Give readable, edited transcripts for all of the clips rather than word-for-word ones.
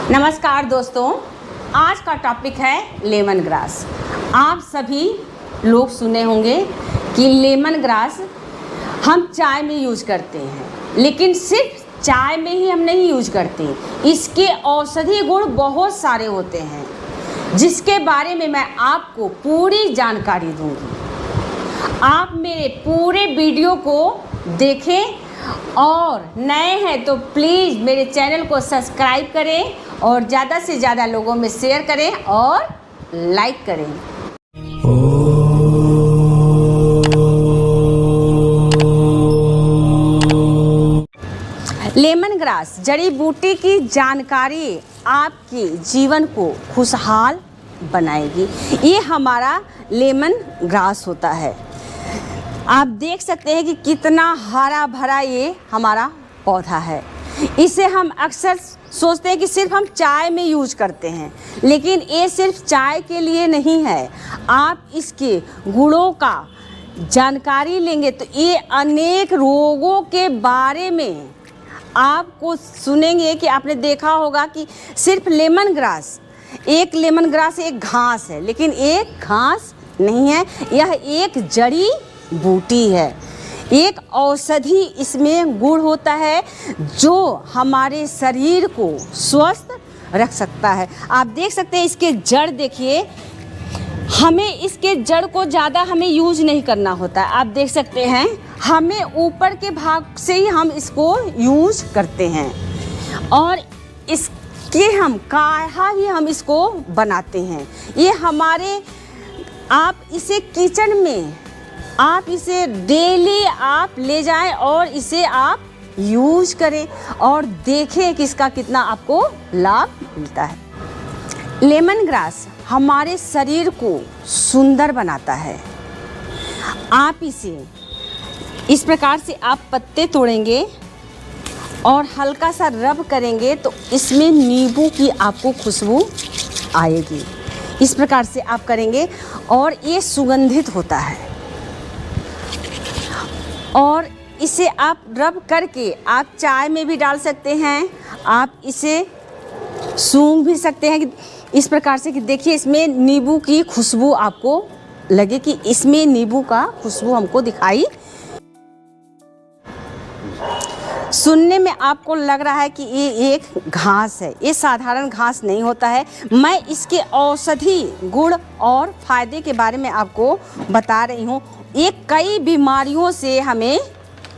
नमस्कार दोस्तों, आज का टॉपिक है लेमन ग्रास। आप सभी लोग सुने होंगे कि लेमन ग्रास हम चाय में यूज करते हैं, लेकिन सिर्फ चाय में ही हम नहीं यूज करते। इसके औषधीय गुण बहुत सारे होते हैं, जिसके बारे में मैं आपको पूरी जानकारी दूंगी। आप मेरे पूरे वीडियो को देखें और नए हैं तो प्लीज़ मेरे चैनल को सब्सक्राइब करें और ज़्यादा से ज़्यादा लोगों में शेयर करें और लाइक करें। लेमन ग्रास जड़ी बूटी की जानकारी आपके जीवन को खुशहाल बनाएगी। ये हमारा लेमन ग्रास होता है। आप देख सकते हैं कि कितना हरा भरा ये हमारा पौधा है। इसे हम अक्सर सोचते हैं कि सिर्फ हम चाय में यूज करते हैं, लेकिन ये सिर्फ चाय के लिए नहीं है। आप इसके गुणों का जानकारी लेंगे तो ये अनेक रोगों के बारे में आपको सुनेंगे। कि आपने देखा होगा कि सिर्फ लेमन ग्रास एक घास है, लेकिन एक घास नहीं है, यह एक जड़ी बूटी है। एक औषधि इसमें गुण होता है जो हमारे शरीर को स्वस्थ रख सकता है। आप देख सकते हैं इसके जड़ देखिए, हमें इसके जड़ को ज़्यादा हमें यूज नहीं करना होता है। आप देख सकते हैं हमें ऊपर के भाग से ही हम इसको यूज करते हैं और इसके हम काढ़ा भी हम इसको बनाते हैं। ये हमारे, आप इसे किचन में आप इसे डेली आप ले जाएं और इसे आप यूज करें और देखें कि इसका कितना आपको लाभ मिलता है। लेमन ग्रास हमारे शरीर को सुंदर बनाता है। आप इसे इस प्रकार से आप पत्ते तोड़ेंगे और हल्का सा रब करेंगे तो इसमें नींबू की आपको खुशबू आएगी। इस प्रकार से आप करेंगे और ये सुगंधित होता है और इसे आप रब करके आप चाय में भी डाल सकते हैं। आप इसे सूंघ भी सकते हैं इस प्रकार से कि देखिए इसमें नींबू की खुशबू आपको लगे कि इसमें नींबू का खुशबू हमको दिखाई। सुनने में आपको लग रहा है कि ये एक घास है। ये साधारण घास नहीं होता है। मैं इसके औषधि गुण और फायदे के बारे में आपको बता रही हूँ। ये कई बीमारियों से हमें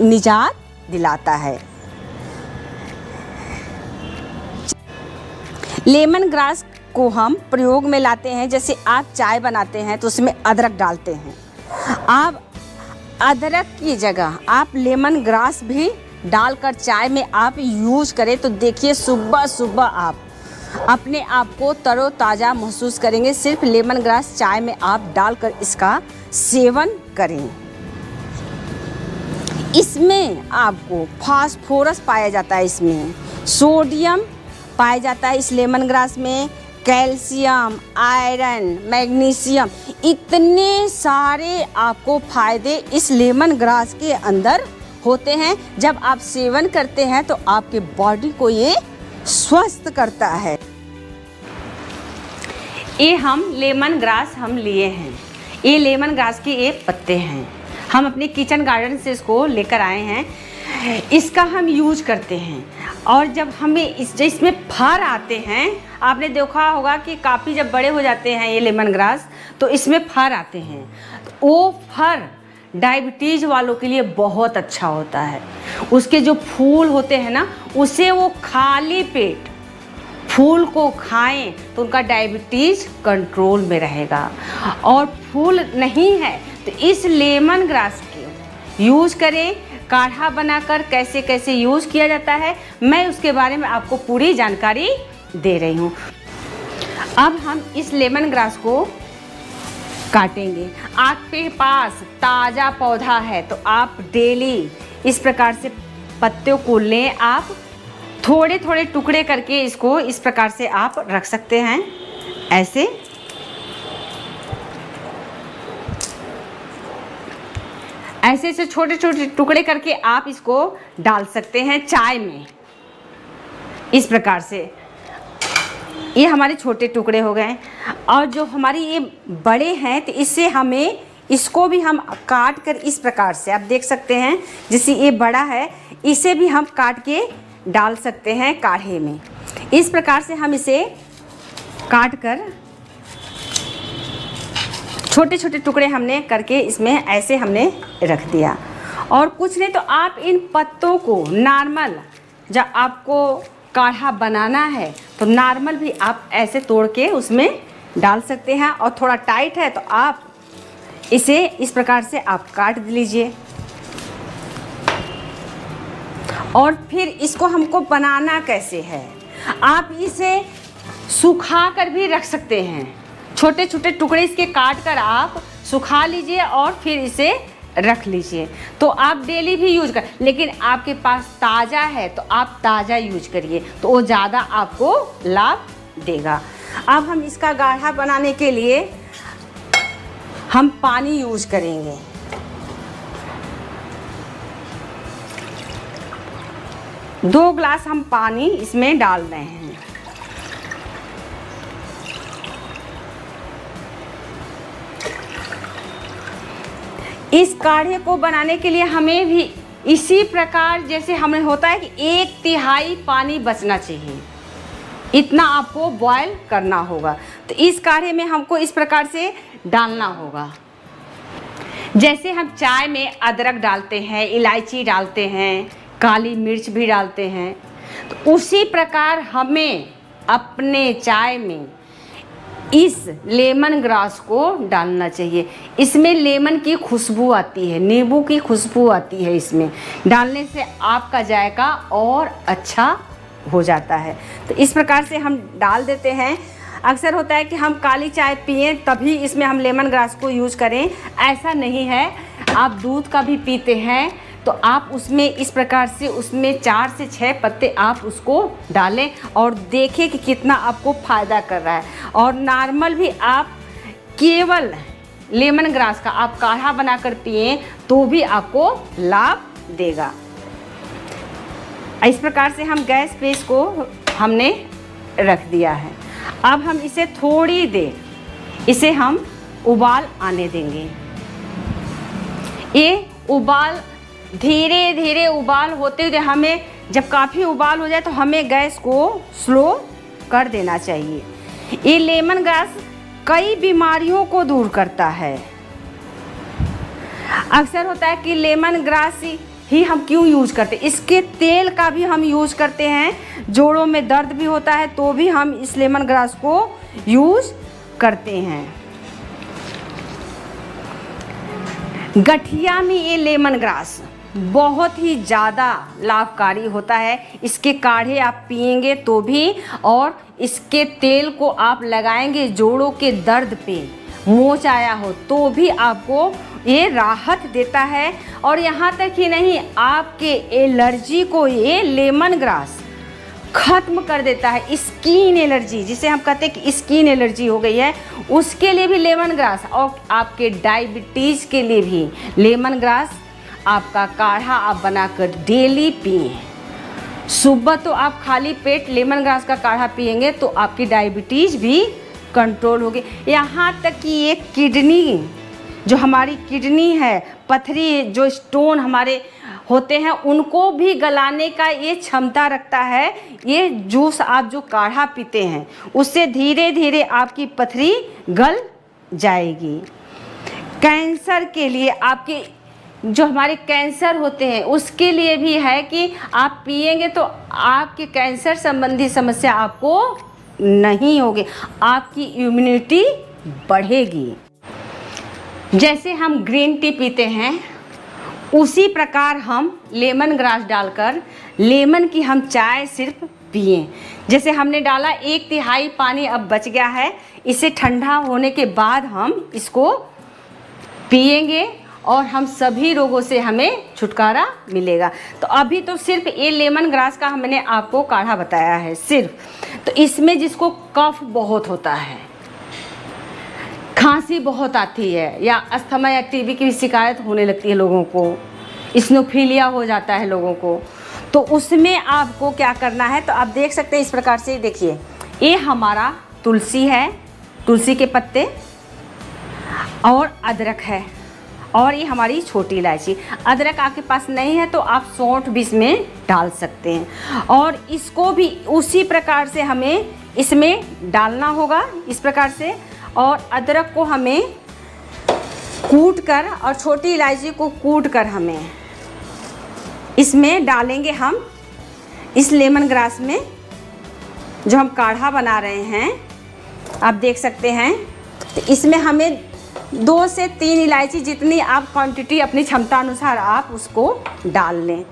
निजात दिलाता है। लेमन ग्रास को हम प्रयोग में लाते हैं। जैसे आप चाय बनाते हैं तो उसमें अदरक डालते हैं। आप अदरक की जगह आप लेमन ग्रास भी डालकर चाय में आप यूज करें तो देखिए सुबह सुबह आप अपने आप को तरोताज़ा महसूस करेंगे। सिर्फ लेमन ग्रास चाय में आप डालकर इसका सेवन करें। इसमें आपको फास्फोरस पाया जाता है, इसमें सोडियम पाया जाता है। इस लेमन ग्रास में कैल्शियम, आयरन, मैग्नीशियम, इतने सारे आपको फायदे इस लेमन ग्रास के अंदर होते हैं। जब आप सेवन करते हैं तो आपके बॉडी को ये स्वस्थ करता है। ये हम लेमन ग्रास हम लिए हैं। ये लेमन ग्रास के ये पत्ते हैं। हम अपने किचन गार्डन से इसको लेकर आए हैं। इसका हम यूज करते हैं और जब हमें इसमें फर आते हैं, आपने देखा होगा कि काफ़ी जब बड़े हो जाते हैं ये लेमन ग्रास तो इसमें फर आते हैं। तो वो फर डायबिटीज़ वालों के लिए बहुत अच्छा होता है। उसके जो फूल होते हैं ना, उसे वो खाली पेट फूल को खाएं तो उनका डायबिटीज़ कंट्रोल में रहेगा। और फूल नहीं है तो इस लेमन ग्रास के यूज़ करें। काढ़ा बनाकर कैसे कैसे यूज़ किया जाता है मैं उसके बारे में आपको पूरी जानकारी दे रही हूँ। अब हम इस लेमन ग्रास को काटेंगे। आपके पास ताज़ा पौधा है तो आप डेली इस प्रकार से पत्तों को लें। आप थोड़े थोड़े टुकड़े करके इसको इस प्रकार से आप रख सकते हैं। ऐसे ऐसे छोटे छोटे टुकड़े करके आप इसको डाल सकते हैं चाय में। इस प्रकार से ये हमारे छोटे टुकड़े हो गए। और जो हमारी ये बड़े हैं तो इससे हमें इसको भी हम काट कर इस प्रकार से आप देख सकते हैं, जैसे ये बड़ा है इसे भी हम काट के डाल सकते हैं काढ़े में। इस प्रकार से हम इसे काट कर छोटे छोटे टुकड़े हमने करके इसमें ऐसे हमने रख दिया। और कुछ नहीं तो आप इन पत्तों को नॉर्मल, जब आपको काढ़ा बनाना है तो नॉर्मल भी आप ऐसे तोड़ के उसमें डाल सकते हैं। और थोड़ा टाइट है तो आप इसे इस प्रकार से आप काट लीजिए। और फिर इसको हमको बनाना कैसे है, आप इसे सुखा कर भी रख सकते हैं। छोटे छोटे टुकड़े इसके काट कर आप सुखा लीजिए और फिर इसे रख लीजिए, तो आप डेली भी यूज कर। लेकिन आपके पास ताज़ा है तो आप ताज़ा यूज करिए, तो वो ज़्यादा आपको लाभ देगा। अब हम इसका गाढ़ा बनाने के लिए हम पानी यूज करेंगे। दो ग्लास हम पानी इसमें डाल रहे हैं। इस काढ़े को बनाने के लिए हमें भी इसी प्रकार जैसे हमें होता है कि 1/3 पानी बचना चाहिए, इतना आपको बॉयल करना होगा। तो इस काढ़े में हमको इस प्रकार से डालना होगा। जैसे हम चाय में अदरक डालते हैं, इलायची डालते हैं, काली मिर्च भी डालते हैं, तो उसी प्रकार हमें अपने चाय में इस लेमन ग्रास को डालना चाहिए। इसमें लेमन की खुशबू आती है, नींबू की खुशबू आती है। इसमें डालने से आपका जायका और अच्छा हो जाता है। तो इस प्रकार से हम डाल देते हैं। अक्सर होता है कि हम काली चाय पिएं तभी इसमें हम लेमन ग्रास को यूज़ करें, ऐसा नहीं है। आप दूध का भी पीते हैं तो आप उसमें इस प्रकार से उसमें 4 से 6 पत्ते आप उसको डालें और देखें कि कितना आपको फ़ायदा कर रहा है। और नॉर्मल भी आप केवल लेमन ग्रास का आप काढ़ा बनाकर पिएं तो भी आपको लाभ देगा। इस प्रकार से हम गैस पे इसको हमने रख दिया है। अब हम इसे थोड़ी देर इसे हम उबाल आने देंगे। ये उबाल धीरे धीरे उबाल होते हुए हमें जब काफ़ी उबाल हो जाए तो हमें गैस को स्लो कर देना चाहिए। ये लेमन ग्रास कई बीमारियों को दूर करता है। अक्सर होता है कि लेमन ग्रास ही हम क्यों यूज करते हैं, इसके तेल का भी हम यूज करते हैं। जोड़ों में दर्द भी होता है तो भी हम इस लेमन ग्रास को यूज करते हैं। गठिया में ये लेमन ग्रास बहुत ही ज़्यादा लाभकारी होता है। इसके काढ़े आप पिएंगे तो भी, और इसके तेल को आप लगाएंगे जोड़ों के दर्द पे, मोच आया हो तो भी आपको ये राहत देता है। और यहाँ तक ही नहीं, आपके एलर्जी को ये लेमन ग्रास ख़त्म कर देता है। स्किन एलर्जी जिसे हम कहते हैं कि स्किन एलर्जी हो गई है, उसके लिए भी लेमन ग्रास, और आपके डायबिटीज़ के लिए भी लेमन ग्रास आपका काढ़ा आप बनाकर डेली पिए। सुबह तो आप खाली पेट लेमन ग्रास का काढ़ा पिएंगे तो आपकी डायबिटीज़ भी कंट्रोल होगी। यहाँ तक कि ये किडनी, जो हमारी किडनी है, पथरी, जो स्टोन हमारे होते हैं, उनको भी गलाने का ये क्षमता रखता है। ये जूस आप जो काढ़ा पीते हैं उससे धीरे धीरे आपकी पथरी गल जाएगी। कैंसर के लिए, आपके जो हमारे कैंसर होते हैं उसके लिए भी है कि आप पिएंगे तो आपके कैंसर संबंधी समस्या आपको नहीं होगी, आपकी इम्यूनिटी बढ़ेगी। जैसे हम ग्रीन टी पीते हैं उसी प्रकार हम लेमन ग्रास डालकर लेमन की हम चाय सिर्फ पिएं। जैसे हमने डाला 1/3 पानी अब बच गया है, इसे ठंडा होने के बाद हम इसको पिएंगे और हम सभी रोगों से हमें छुटकारा मिलेगा। तो अभी तो सिर्फ ये लेमन ग्रास का हमने आपको काढ़ा बताया है सिर्फ। तो इसमें जिसको कफ बहुत होता है, खांसी बहुत आती है, या अस्थमा या टीबी की भी शिकायत होने लगती है लोगों को, इस्नोफीलिया हो जाता है लोगों को, तो उसमें आपको क्या करना है, तो आप देख सकते हैं इस प्रकार से। देखिए ये हमारा तुलसी है, तुलसी के पत्ते, और अदरक है, और ये हमारी छोटी इलायची। अदरक आपके पास नहीं है तो आप सौंठ भी इसमें डाल सकते हैं। और इसको भी उसी प्रकार से हमें इसमें डालना होगा, इस प्रकार से। और अदरक को हमें कूट कर और छोटी इलायची को कूट कर हमें इसमें डालेंगे हम इस लेमन ग्रास में, जो हम काढ़ा बना रहे हैं, आप देख सकते हैं। तो इसमें हमें 2 से 3 इलायची, जितनी आप क्वांटिटी अपनी क्षमता अनुसार आप उसको डाल लें।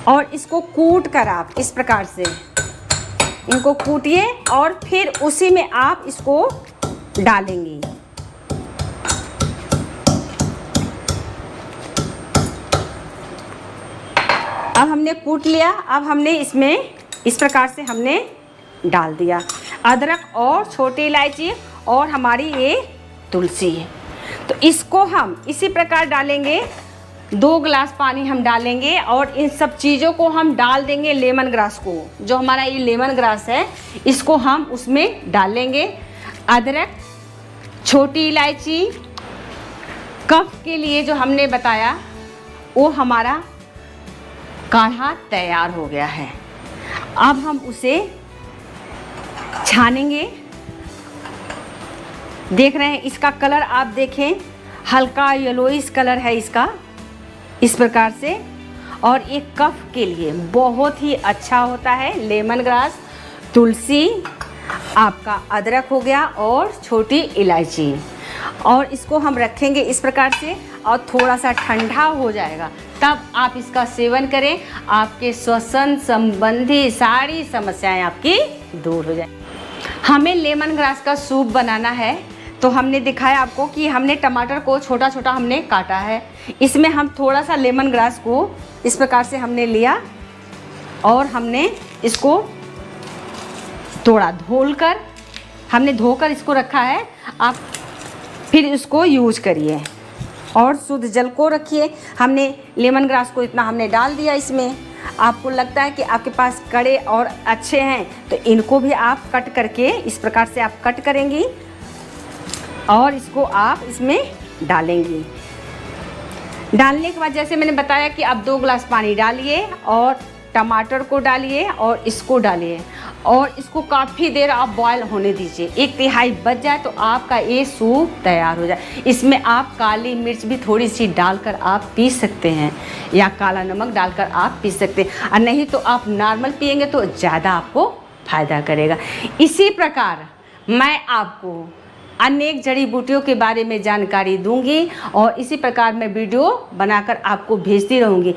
और इसको कूट कर आप इस प्रकार से इनको कूटिए और फिर उसी में आप इसको डालेंगी। अब हमने कूट लिया, अब हमने इसमें इस प्रकार से हमने डाल दिया अदरक और छोटी इलायची और हमारी ये तुलसी है। तो इसको हम इसी प्रकार डालेंगे। 2 गिलास पानी हम डालेंगे और इन सब चीज़ों को हम डाल देंगे लेमन ग्रास को, जो हमारा ये लेमन ग्रास है इसको हम उसमें डालेंगे। अदरक, छोटी इलायची, कफ के लिए जो हमने बताया वो हमारा काढ़ा तैयार हो गया है। अब हम उसे छानेंगे। देख रहे हैं इसका कलर, आप देखें हल्का येलोइश कलर है इसका, इस प्रकार से। और ये कफ के लिए बहुत ही अच्छा होता है लेमन ग्रास। तुलसी, आपका अदरक हो गया और छोटी इलायची, और इसको हम रखेंगे इस प्रकार से और थोड़ा सा ठंडा हो जाएगा तब आप इसका सेवन करें। आपके श्वसन संबंधी सारी समस्याएं आपकी दूर हो जाए। हमें लेमन ग्रास का सूप बनाना है, तो हमने दिखाया आपको कि हमने टमाटर को छोटा छोटा हमने काटा है। इसमें हम थोड़ा सा लेमन ग्रास को इस प्रकार से हमने लिया और हमने इसको थोड़ा हमने धोकर इसको रखा है। आप फिर इसको यूज करिए और शुद्ध जल को रखिए। हमने लेमन ग्रास को इतना हमने डाल दिया इसमें। आपको लगता है कि आपके पास कड़े और अच्छे हैं तो इनको भी आप कट करके इस प्रकार से आप कट करेंगी और इसको आप इसमें डालेंगी। डालने के बाद जैसे मैंने बताया कि आप 2 गिलास पानी डालिए और टमाटर को डालिए और इसको डालिए और इसको काफ़ी देर आप बॉयल होने दीजिए। 1/3 बच जाए तो आपका ये सूप तैयार हो जाए। इसमें आप काली मिर्च भी थोड़ी सी डालकर आप पी सकते हैं या काला नमक डालकर आप पी सकते हैं, और नहीं तो आप नॉर्मल पिएंगे तो ज़्यादा आपको फ़ायदा करेगा। इसी प्रकार मैं आपको अनेक जड़ी बूटियों के बारे में जानकारी दूंगी और इसी प्रकार मैं वीडियो बनाकर आपको भेजती रहूंगी।